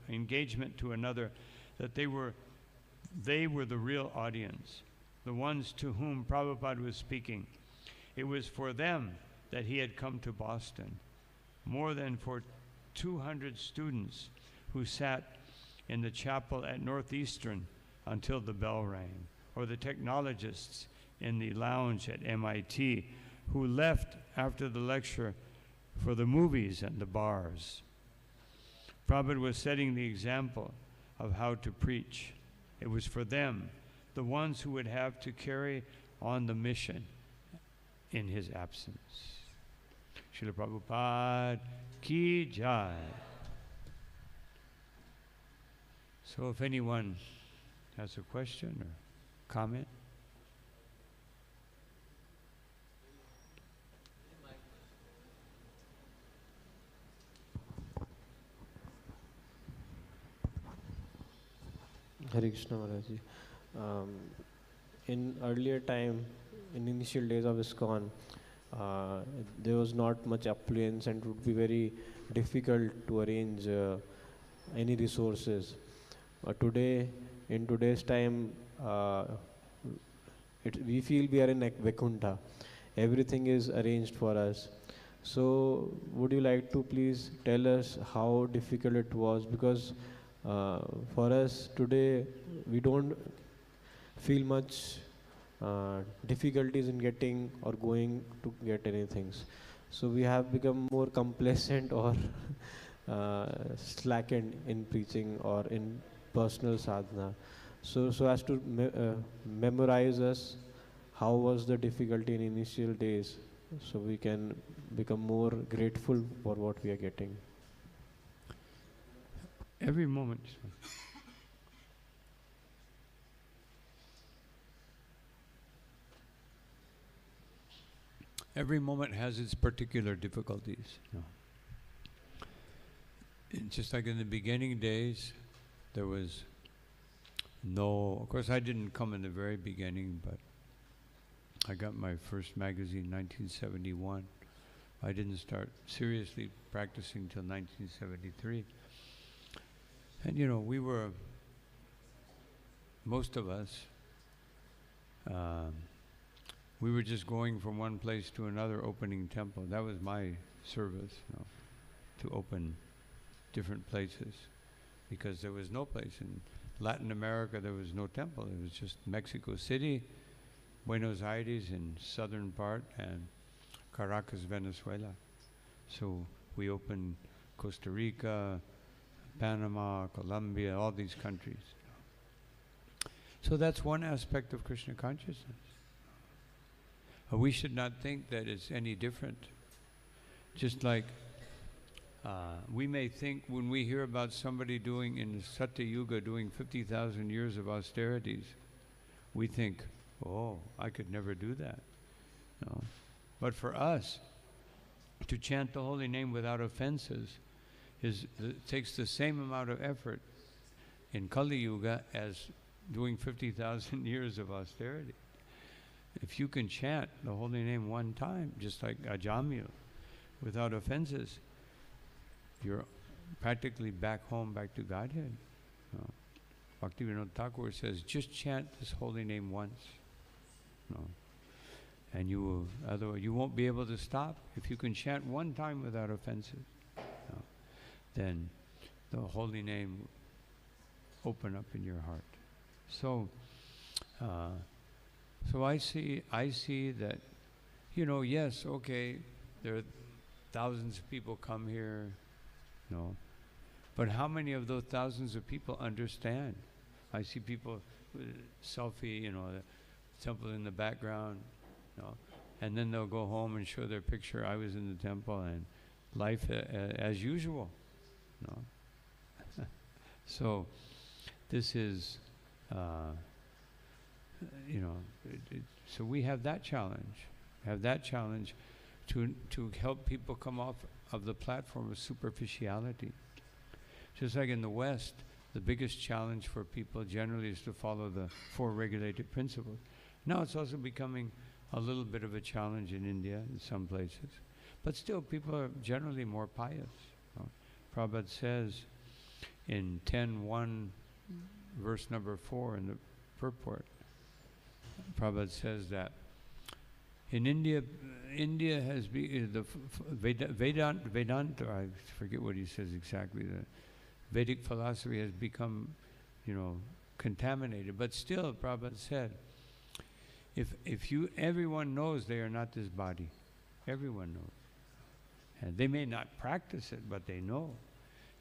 engagement to another that they were the real audience, the ones to whom Prabhupada was speaking. It was for them that he had come to Boston. More than for 200 students who sat in the chapel at Northeastern until the bell rang, or the technologists in the lounge at MIT who left after the lecture for the movies and the bars. Prabhupada was setting the example of how to preach. It was for them, the ones who would have to carry on the mission in his absence. Srila Prabhupada ki jai. So if anyone has a question or comment. Hare Krishna Maharaj ji. In earlier time, in initial days of ISKCON, there was not much affluence and it would be very difficult to arrange any resources. Today, in today's time, we feel we are in Vaikuntha. Everything is arranged for us. So, would you like to please tell us how difficult it was? Because for us today, we don't feel much difficulties in getting or going to get anything. So we have become more complacent or slackened in preaching or in personal sadhana. So as to memorize us, how was the difficulty in initial days, so we can become more grateful for what we are getting. Every moment. Every moment has its particular difficulties. Just like in the beginning days, there was no, of course I didn't come in the very beginning, but I got my first magazine in 1971. I didn't start seriously practicing till 1973. And we were, most of us, we were just going from one place to another, opening temple. That was my service, to open different places, because there was no place. In Latin America, there was no temple. It was just Mexico City, Buenos Aires in southern part, and Caracas, Venezuela. So we opened Costa Rica, Panama, Colombia, all these countries. So that's one aspect of Krishna consciousness. We should not think that it's any different. Just like we may think when we hear about somebody doing in Satya Yuga doing 50,000 years of austerities, we think, oh, I could never do that. No. But for us, to chant the holy name without offenses takes the same amount of effort in Kali Yuga as doing 50,000 years of austerity. If you can chant the holy name one time, just like Ajamil, without offenses, you're practically back home, back to Godhead. Bhaktivinoda Thakur says, just chant this holy name once. And you will, otherwise you won't be able to stop. If you can chant one time without offenses, then the holy name will open up in your heart. So, so I see that, yes, okay, there are thousands of people come here, but how many of those thousands of people understand? I see people with selfie, the temple in the background, and then they'll go home and show their picture. I was in the temple and life as usual. So this is, so we have that challenge, to help people come off of the platform of superficiality. Just like in the West, the biggest challenge for people generally is to follow the four regulated principles. Now it's also becoming a little bit of a challenge in India in some places. But still, people are generally more pious. Prabhupada says in 10.1, verse number 4 in the purport, Prabhupada says that in India has the Vedanta, I forget what he says exactly, the Vedic philosophy has become, contaminated. But still, Prabhupada said, everyone knows they are not this body. Everyone knows. And they may not practice it, but they know.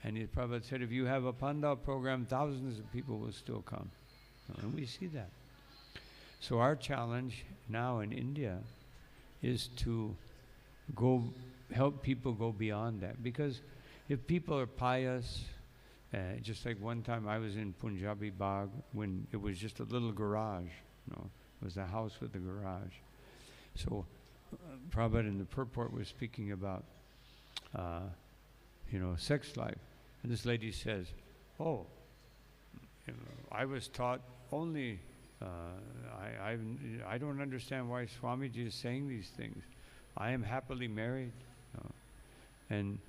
And Prabhupada said, if you have a Pandal program, thousands of people will still come. And we see that. So our challenge now in India is to help people go beyond that. Because if people are pious, just like one time I was in Punjabi Bagh when it was just a little garage, it was a house with a garage. So Prabhupada in the purport was speaking about, sex life. And this lady says, I was taught only, I don't understand why Swamiji is saying these things. I am happily married. And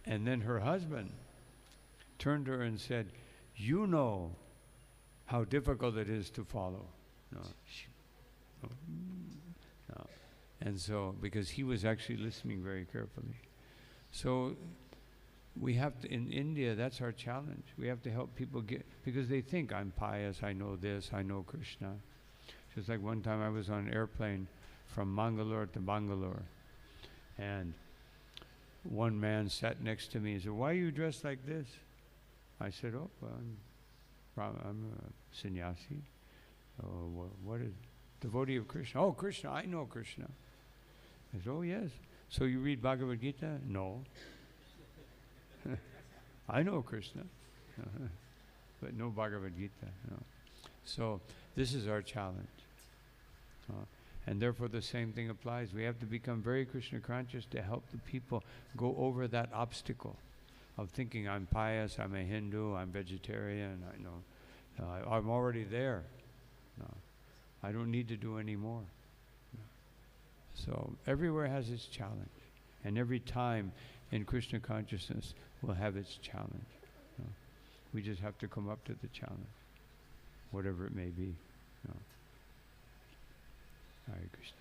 and then her husband turned to her and said, you know how difficult it is to follow. And so, because he was actually listening very carefully. So we have to, in India, that's our challenge. We have to help people because they think, I'm pious, I know this, I know Krishna. Just like one time I was on an airplane from Mangalore to Bangalore, and one man sat next to me and said, why are you dressed like this? I said, I'm a sannyasi. What is devotee of Krishna? Oh, Krishna, I know Krishna. I said, oh yes. So you read Bhagavad Gita? No. I know Krishna, but no Bhagavad Gita. No. So this is our challenge. And therefore the same thing applies. We have to become very Krishna conscious to help the people go over that obstacle of thinking I'm pious, I'm a Hindu, I'm vegetarian, I'm already there. No, I don't need to do any more. No. So everywhere has its challenge. And every time in Krishna consciousness will have its challenge. No. We just have to come up to the challenge, whatever it may be. No. Hare Krishna.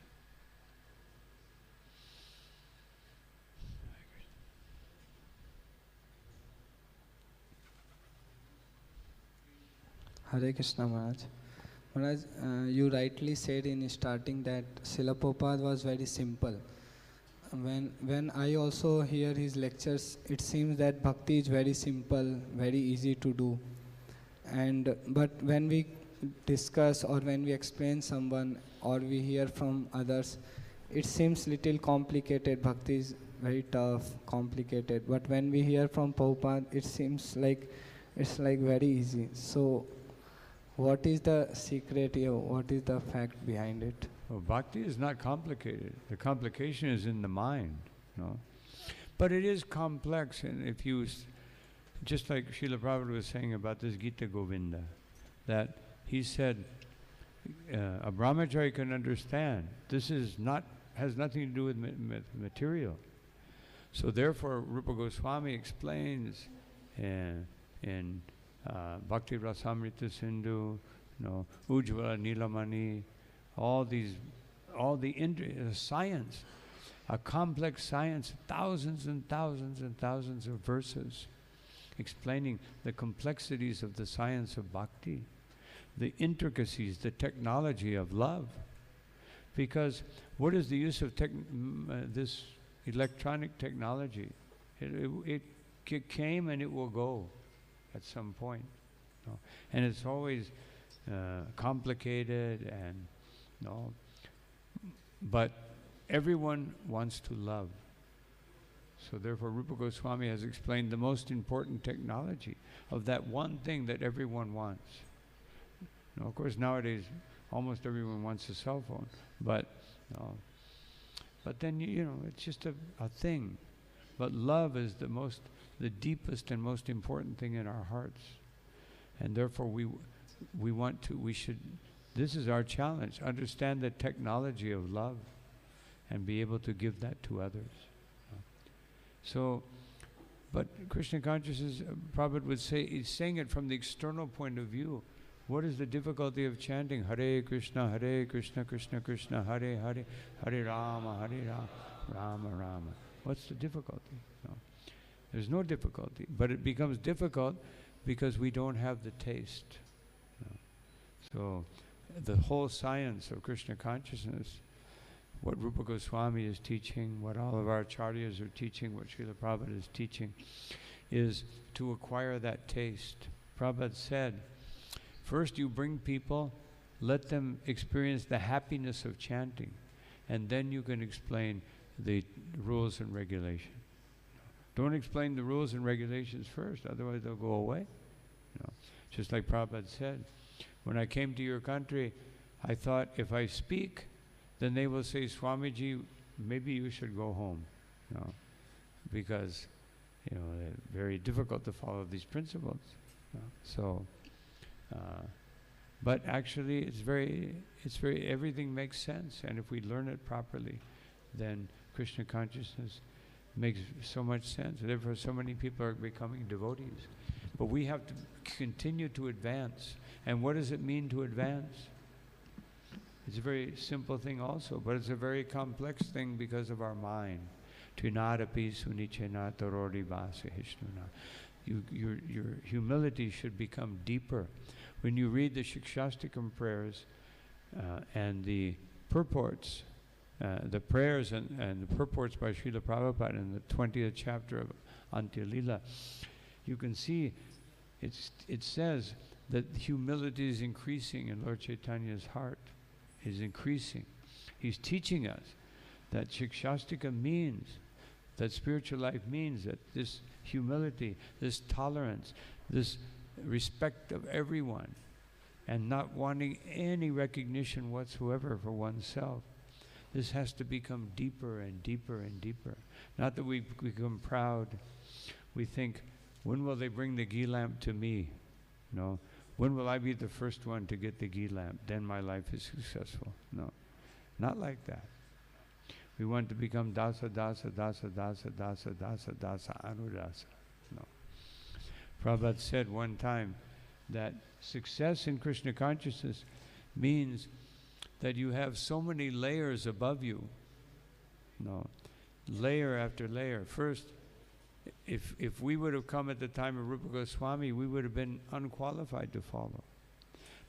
Hare Krishna Maharaj. Maharaj, you rightly said in starting that Srila Prabhupada was very simple. When I also hear his lectures, it seems that bhakti is very simple, very easy to do. But when we discuss or when we explain someone or we hear from others, it seems little complicated. Bhakti is very tough, complicated. But when we hear from Prabhupada, it seems like it's like very easy. So what is the secret here? What is the fact behind it? Well, bhakti is not complicated. The complication is in the mind, no? But it is complex, and if you, just like Srila Prabhupada was saying about this Gita Govinda, that he said, a brahmachari can understand. This is not, has nothing to do with material. So therefore, Rupa Goswami explains in Bhakti Rasamrita Sindhu, Ujjvala Nilamani, all the science, a complex science, thousands and thousands and thousands of verses explaining the complexities of the science of bhakti, the intricacies, the technology of love. Because what is the use of this electronic technology? It came and it will go at some point. And it's always complicated and but everyone wants to love. So therefore Rupa Goswami has explained the most important technology of that one thing that everyone wants. Of course nowadays almost everyone wants a cell phone, but then it's just a thing. But love is the deepest and most important thing in our hearts. And therefore we should, this is our challenge, understand the technology of love and be able to give that to others. So, but Krishna consciousness, Prabhupada would say, he's saying it from the external point of view. What is the difficulty of chanting Hare Krishna, Krishna Krishna, Hare Hare, Hare Rama, Rama Rama? What's the difficulty? No. There's no difficulty, but it becomes difficult because we don't have the taste. No. So the whole science of Krishna consciousness, what Rupa Goswami is teaching, what all of our acharyas are teaching, what Srila Prabhupada is teaching, is to acquire that taste. Prabhupada said, first you bring people, let them experience the happiness of chanting, and then you can explain the rules and regulations. Don't explain the rules and regulations first, otherwise they'll go away. Just like Prabhupada said, when I came to your country, I thought if I speak, then they will say, Swamiji, maybe you should go home. Because it's very difficult to follow these principles. But actually everything makes sense, and if we learn it properly, then Krishna consciousness makes so much sense. Therefore so many people are becoming devotees. But we have to continue to advance. And what does it mean to advance? It's a very simple thing also, but it's a very complex thing because of our mind. Trinadapi sunichena tarori vasa hishnuna. Your humility should become deeper. When you read the Shikshastikam prayers and the purports, the prayers and the purports by Srila Prabhupada in the 20th chapter of Antya Lila, you can see it says that humility is increasing in Lord Chaitanya's heart. Is increasing. He's teaching us that Shikshastika means, that spiritual life means that this humility, this tolerance, this respect of everyone, and not wanting any recognition whatsoever for oneself. This has to become deeper and deeper and deeper. Not that we become proud. We think, when will they bring the ghee lamp to me? No. When will I be the first one to get the ghee lamp? Then my life is successful. No. Not like that. We want to become dasa, dasa, dasa, dasa, dasa, dasa, dasa, anudasa. No. Prabhupada said one time that success in Krishna consciousness means that you have so many layers above you. No. Layer after layer. First, if we would have come at the time of Rupa Goswami, we would have been unqualified to follow.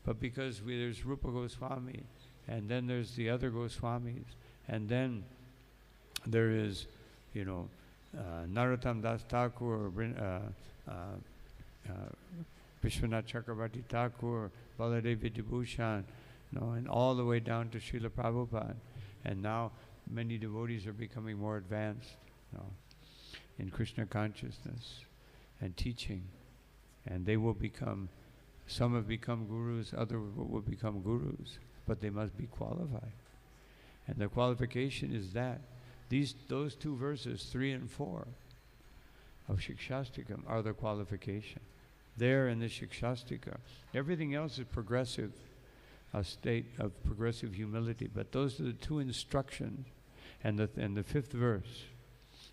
But because there's Rupa Goswami, and then there's the other Goswamis, and then there is, Narottam Das Thakur, Vishwanath Chakravarti Thakur, Baladev Vidyabhushan, and all the way down to Srila Prabhupada. And now many devotees are becoming more advanced in Krishna consciousness and teaching. And they will become, some have become gurus, others will become gurus, but they must be qualified. And the qualification is that those two verses, 3 and 4 of Shikshastikam, are the qualification. There in the Shikshastika, everything else is progressive, a state of progressive humility. But those are the two instructions, and the 5th verse.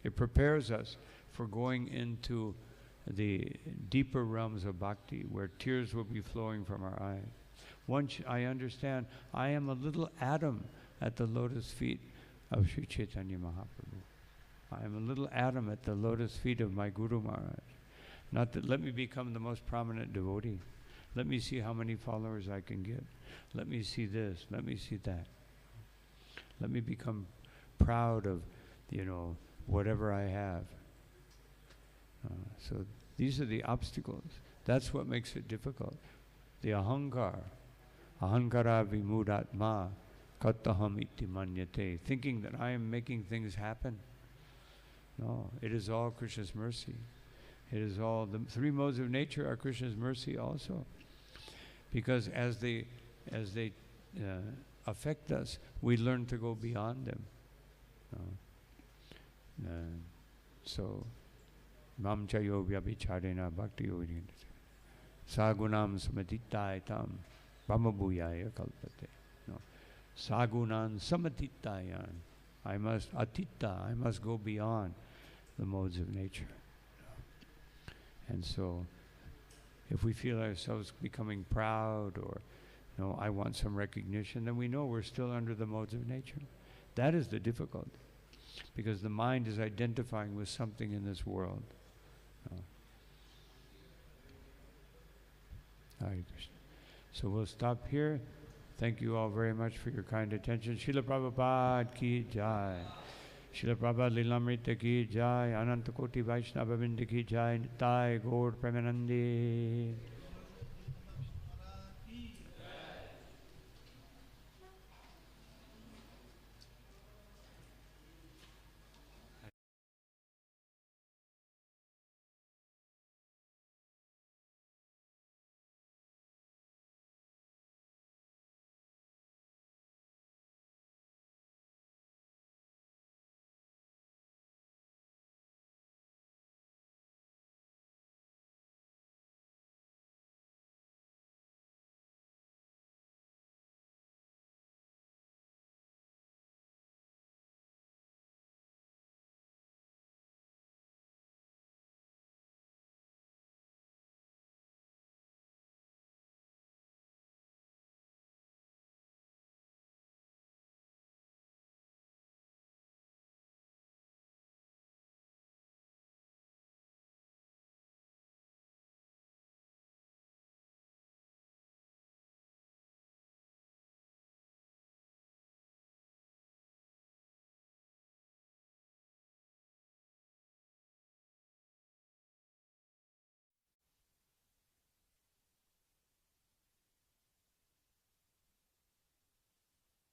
It prepares us for going into the deeper realms of bhakti, where tears will be flowing from our eyes. Once I understand, I am a little atom at the lotus feet of Sri Chaitanya Mahaprabhu. I am a little atom at the lotus feet of my Guru Maharaj. Not that let me become the most prominent devotee. Let me see how many followers I can get. Let me see this, let me see that. Let me become proud of, whatever I have. So these are the obstacles. That's what makes it difficult. The ahankara vimudatma kattaham iti manyate, thinking that I am making things happen. No, it is all Krishna's mercy. It is all, the 3 modes of nature are Krishna's mercy also. Because as they affect us, we learn to go beyond them. So, mam chayo vyabhicharena bhakti yogi sagunam samatitayam brahmabhuyaya kalpate. Sagunan samatitayan. I must go beyond the modes of nature. And so, if we feel ourselves becoming proud or, I want some recognition, then we know we're still under the modes of nature. That is the difficulty, because the mind is identifying with something in this world. Hare Krishna. So we'll stop here. Thank you all very much for your kind attention. Srila Prabhupada ki jai. Srila Prabhupada Lilamrita ki jai. Ananta Koti Vaishnava Vrinda ki jai. Nitai Gaur Premanande.